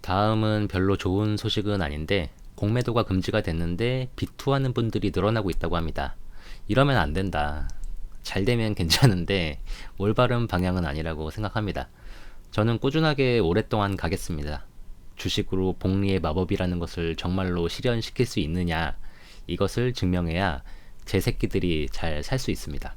다음은 별로 좋은 소식은 아닌데 공매도가 금지가 됐는데 비투하는 분들이 늘어나고 있다고 합니다. 이러면 안 된다. 잘 되면 괜찮은데 올바른 방향은 아니라고 생각합니다. 저는 꾸준하게 오랫동안 가겠습니다. 주식으로 복리의 마법이라는 것을 정말로 실현시킬 수 있느냐, 이것을 증명해야 제 새끼들이 잘 살 수 있습니다.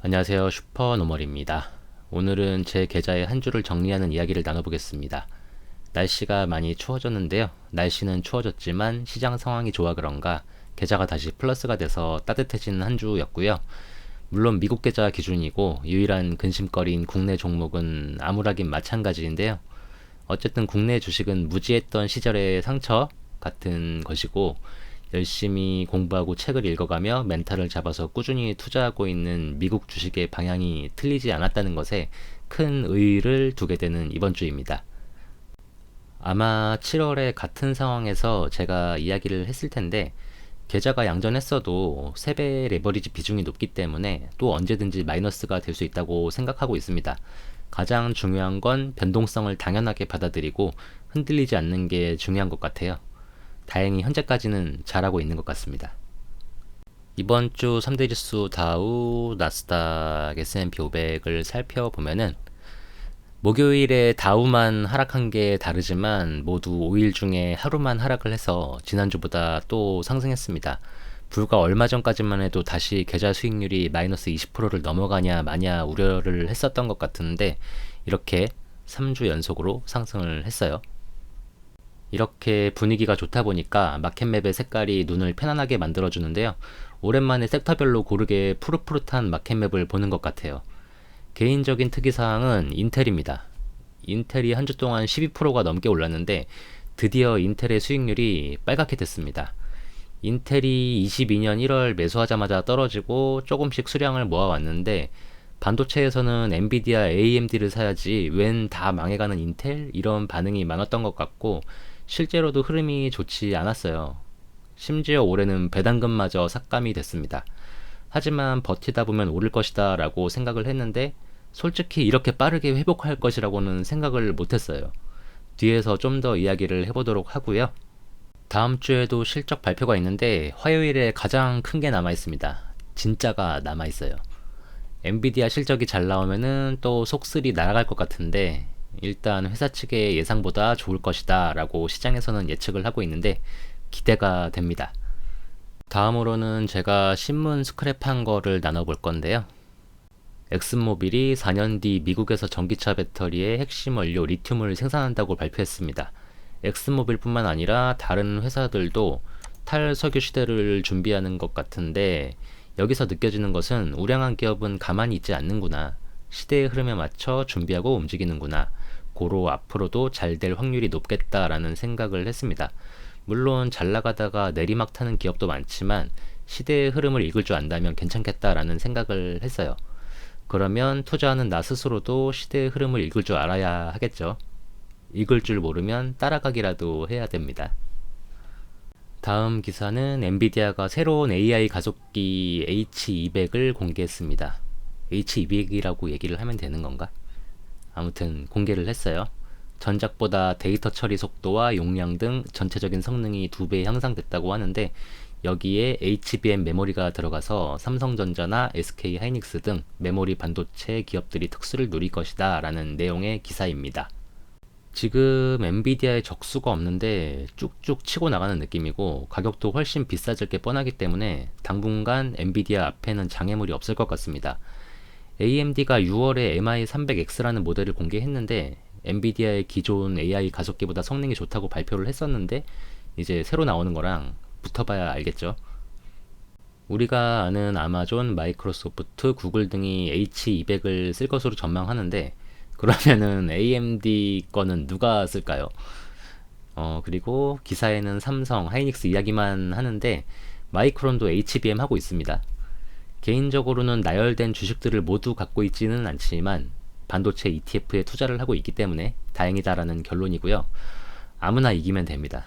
안녕하세요. 슈퍼노멀입니다. 오늘은 제 계좌의 한 주를 정리하는 이야기를 나눠보겠습니다. 날씨가 많이 추워졌는데요. 날씨는 추워졌지만 시장 상황이 좋아 그런가 계좌가 다시 플러스가 돼서 따뜻해진 한 주였고요. 물론 미국 계좌 기준이고 유일한 근심거리인 국내 종목은 암울하긴 마찬가지인데요. 어쨌든 국내 주식은 무지했던 시절의 상처 같은 것이고 열심히 공부하고 책을 읽어가며 멘탈을 잡아서 꾸준히 투자하고 있는 미국 주식의 방향이 틀리지 않았다는 것에 큰 의의를 두게 되는 이번 주입니다. 아마 7월에 같은 상황에서 제가 이야기를 했을 텐데 계좌가 양전했어도 3배 레버리지 비중이 높기 때문에 또 언제든지 마이너스가 될 수 있다고 생각하고 있습니다. 가장 중요한 건 변동성을 당연하게 받아들이고 흔들리지 않는 게 중요한 것 같아요. 다행히 현재까지는 잘하고 있는 것 같습니다. 이번 주 3대 지수 다우, 나스닥, S&P 500을 살펴보면은 목요일에 다우만 하락한 게 다르지만 모두 5일 중에 하루만 하락을 해서 지난주보다 또 상승했습니다. 불과 얼마 전까지만 해도 다시 계좌 수익률이 마이너스 20%를 넘어가냐 마냐 우려를 했었던 것 같은데 이렇게 3주 연속으로 상승을 했어요. 이렇게 분위기가 좋다 보니까 마켓맵의 색깔이 눈을 편안하게 만들어주는데요. 오랜만에 섹터별로 고르게 푸릇푸릇한 마켓맵을 보는 것 같아요. 개인적인 특이사항은 인텔입니다. 인텔이 한 주 동안 12%가 넘게 올랐는데 드디어 인텔의 수익률이 빨갛게 됐습니다. 인텔이 22년 1월 매수하자마자 떨어지고 조금씩 수량을 모아왔는데 반도체에서는 엔비디아, AMD를 사야지 웬 다 망해가는 인텔? 이런 반응이 많았던 것 같고 실제로도 흐름이 좋지 않았어요. 심지어 올해는 배당금마저 삭감이 됐습니다. 하지만 버티다 보면 오를 것이다 라고 생각을 했는데 솔직히 이렇게 빠르게 회복할 것이라고는 생각을 못했어요. 뒤에서 좀 더 이야기를 해보도록 하고요. 다음 주에도 실적 발표가 있는데 화요일에 가장 큰 게 남아있습니다. 진짜가 남아있어요. 엔비디아 실적이 잘 나오면은 또 속쓰리 날아갈 것 같은데 일단 회사 측의 예상보다 좋을 것이다 라고 시장에서는 예측을 하고 있는데 기대가 됩니다. 다음으로는 제가 신문 스크랩한 거를 나눠볼 건데요. 엑슨모빌이 4년 뒤 미국에서 전기차 배터리의 핵심 원료 리튬을 생산한다고 발표했습니다. 엑슨모빌뿐만 아니라 다른 회사들도 탈석유 시대를 준비하는 것 같은데 여기서 느껴지는 것은 우량한 기업은 가만히 있지 않는구나. 시대의 흐름에 맞춰 준비하고 움직이는구나. 고로 앞으로도 잘 될 확률이 높겠다라는 생각을 했습니다. 물론 잘 나가다가 내리막 타는 기업도 많지만 시대의 흐름을 읽을 줄 안다면 괜찮겠다라는 생각을 했어요. 그러면 투자하는 나 스스로도 시대의 흐름을 읽을 줄 알아야 하겠죠. 읽을 줄 모르면 따라가기라도 해야 됩니다. 다음 기사는 엔비디아가 새로운 AI 가속기 H200을 공개했습니다. H200이라고 얘기를 하면 되는 건가? 아무튼 공개를 했어요. 전작보다 데이터 처리 속도와 용량 등 전체적인 성능이 2배 향상됐다고 하는데 여기에 HBM 메모리가 들어가서 삼성전자나 SK하이닉스 등 메모리 반도체 기업들이 특수를 누릴 것이다 라는 내용의 기사입니다. 지금 엔비디아에 적수가 없는데 쭉쭉 치고 나가는 느낌이고 가격도 훨씬 비싸질 게 뻔하기 때문에 당분간 엔비디아 앞에는 장애물이 없을 것 같습니다. AMD가 6월에 MI300X라는 모델을 공개했는데 엔비디아의 기존 AI 가속기보다 성능이 좋다고 발표를 했었는데 이제 새로 나오는 거랑 붙어봐야 알겠죠. 우리가 아는 아마존, 마이크로소프트, 구글 등이 H200을 쓸 것으로 전망하는데 그러면은 AMD 거는 누가 쓸까요? 그리고 기사에는 삼성, 하이닉스 이야기만 하는데 마이크론도 HBM 하고 있습니다. 개인적으로는 나열된 주식들을 모두 갖고 있지는 않지만 반도체 ETF에 투자를 하고 있기 때문에 다행이다라는 결론이고요. 아무나 이기면 됩니다.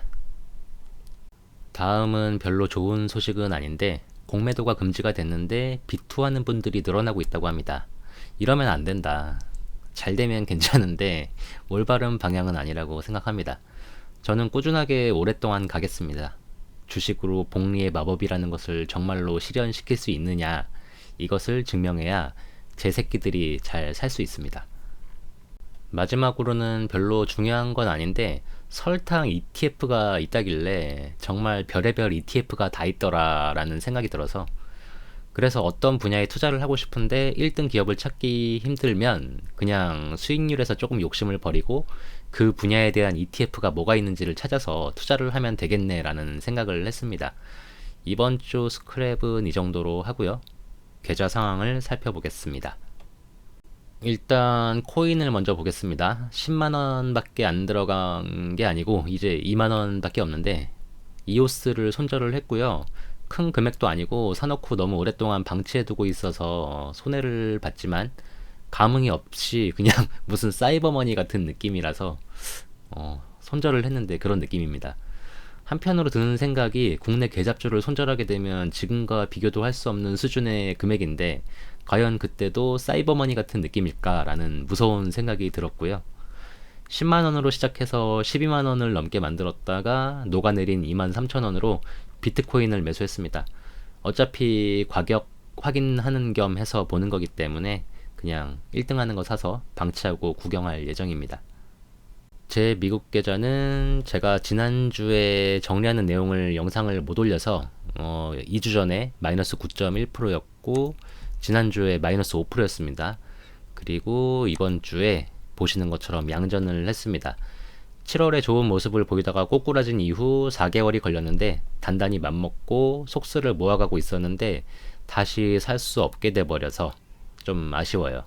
다음은 별로 좋은 소식은 아닌데 공매도가 금지가 됐는데 비투하는 분들이 늘어나고 있다고 합니다. 이러면 안 된다. 잘 되면 괜찮은데 올바른 방향은 아니라고 생각합니다. 저는 꾸준하게 오랫동안 가겠습니다. 주식으로 복리의 마법이라는 것을 정말로 실현시킬 수 있느냐, 이것을 증명해야 제 새끼들이 잘 살 수 있습니다. 마지막으로는 별로 중요한 건 아닌데 설탕 ETF가 있다길래 정말 별의별 ETF가 다 있더라라는 생각이 들어서, 그래서 어떤 분야에 투자를 하고 싶은데 1등 기업을 찾기 힘들면 그냥 수익률에서 조금 욕심을 버리고 그 분야에 대한 ETF가 뭐가 있는지를 찾아서 투자를 하면 되겠네라는 생각을 했습니다. 이번 주 스크랩은 이 정도로 하고요. 계좌 상황을 살펴보겠습니다. 일단 코인을 먼저 보겠습니다. 10만원 밖에 안 들어간 게 아니고 이제 2만원 밖에 없는데 이오스를 손절을 했고요. 큰 금액도 아니고 사놓고 너무 오랫동안 방치해두고 있어서 손해를 봤지만 감흥이 없이 그냥 무슨 사이버머니 같은 느낌이라서 손절을 했는데 그런 느낌입니다. 한편으로 드는 생각이 국내 계좌주를 손절하게 되면 지금과 비교도 할 수 없는 수준의 금액인데 과연 그때도 사이버머니 같은 느낌일까라는 무서운 생각이 들었고요. 10만원으로 시작해서 12만원을 넘게 만들었다가 녹아내린 23,000원으로 비트코인을 매수했습니다. 어차피 가격 확인하는 겸 해서 보는 거기 때문에 그냥 1등 하는 거 사서 방치하고 구경할 예정입니다. 제 미국 계좌는 제가 지난주에 정리하는 내용을 영상을 못 올려서 2주 전에 마이너스 9.1%였고 지난주에 마이너스 5%였습니다. 그리고 이번 주에 보시는 것처럼 양전을 했습니다. 7월에 좋은 모습을 보이다가 꼬꾸라진 이후 4개월이 걸렸는데 단단히 맘먹고 속수를 모아가고 있었는데 다시 살 수 없게 돼버려서 좀 아쉬워요.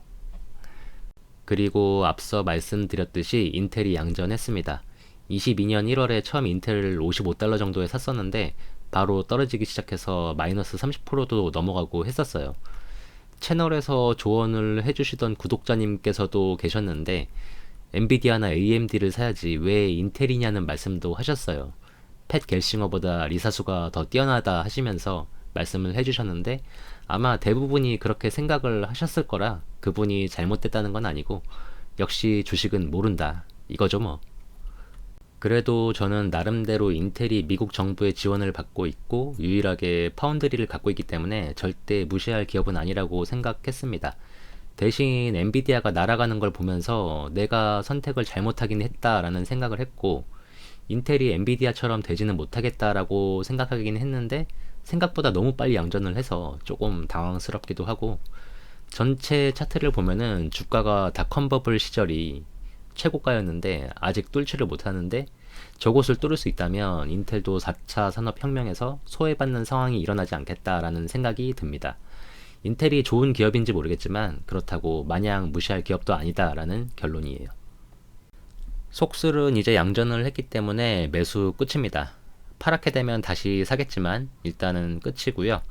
그리고 앞서 말씀드렸듯이 인텔이 양전했습니다. 22년 1월에 처음 인텔을 $55 정도에 샀었는데 바로 떨어지기 시작해서 마이너스 30%도 넘어가고 했었어요. 채널에서 조언을 해주시던 구독자님께서도 계셨는데 엔비디아나 AMD를 사야지 왜 인텔이냐는 말씀도 하셨어요. 팻 겔싱어보다 리사수가 더 뛰어나다 하시면서 말씀을 해주셨는데 아마 대부분이 그렇게 생각을 하셨을 거라 그분이 잘못됐다는 건 아니고 역시 주식은 모른다 이거죠 뭐. 그래도 저는 나름대로 인텔이 미국 정부의 지원을 받고 있고 유일하게 파운드리를 갖고 있기 때문에 절대 무시할 기업은 아니라고 생각했습니다. 대신 엔비디아가 날아가는 걸 보면서 내가 선택을 잘못하긴 했다라는 생각을 했고 인텔이 엔비디아처럼 되지는 못하겠다라고 생각하긴 했는데 생각보다 너무 빨리 양전을 해서 조금 당황스럽기도 하고, 전체 차트를 보면은 주가가 닷컴버블 시절이 최고가였는데 아직 뚫지를 못하는데 저곳을 뚫을 수 있다면 인텔도 4차 산업혁명에서 소외받는 상황이 일어나지 않겠다라는 생각이 듭니다. 인텔이 좋은 기업인지 모르겠지만 그렇다고 마냥 무시할 기업도 아니다라는 결론이에요. 속술은 이제 양전을 했기 때문에 매수 끝입니다. 파랗게 되면 다시 사겠지만 일단은 끝이고요.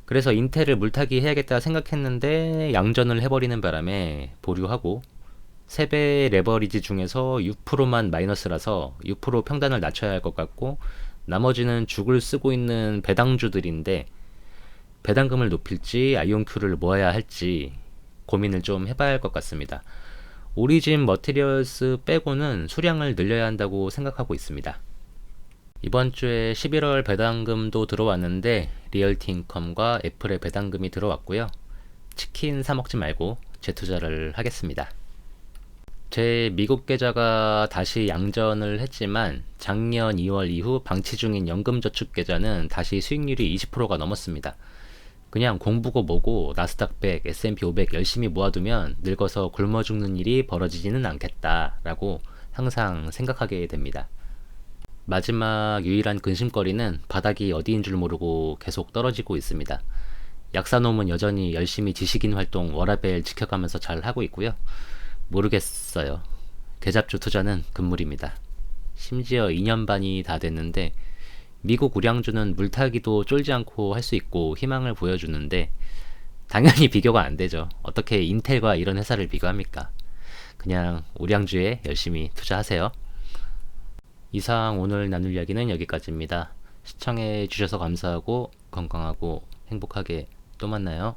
그래서 인텔을 물타기 해야겠다 생각했는데 양전을 해버리는 바람에 보류하고 3배 레버리지 중에서 6%만 마이너스라서 6% 평단을 낮춰야 할 것 같고 나머지는 죽을 쓰고 있는 배당주들인데 배당금을 높일지 IonQ를 모아야 할지 고민을 좀 해봐야 할 것 같습니다. 오리진 머티리얼스 빼고는 수량을 늘려야 한다고 생각하고 있습니다. 이번 주에 11월 배당금도 들어왔는데 리얼티인컴과 애플의 배당금이 들어왔고요. 치킨 사 먹지 말고 재투자를 하겠습니다. 제 미국 계좌가 다시 양전을 했지만 작년 2월 이후 방치 중인 연금저축 계좌는 다시 수익률이 20%가 넘었습니다. 그냥 공부고 뭐고 나스닥 100, S&P 500 열심히 모아두면 늙어서 굶어 죽는 일이 벌어지지는 않겠다라고 항상 생각하게 됩니다. 마지막 유일한 근심거리는 바닥이 어디인 줄 모르고 계속 떨어지고 있습니다. 약사놈은 여전히 열심히 지식인 활동 워라밸 지켜가면서 잘 하고 있고요. 모르겠어요. 계잡주 투자는 금물입니다. 심지어 2년 반이 다 됐는데 미국 우량주는 물타기도 쫄지 않고 할 수 있고 희망을 보여주는데 당연히 비교가 안 되죠. 어떻게 인텔과 이런 회사를 비교합니까? 그냥 우량주에 열심히 투자하세요. 이상 오늘 나눌 이야기는 여기까지입니다. 시청해 주셔서 감사하고 건강하고 행복하게 또 만나요.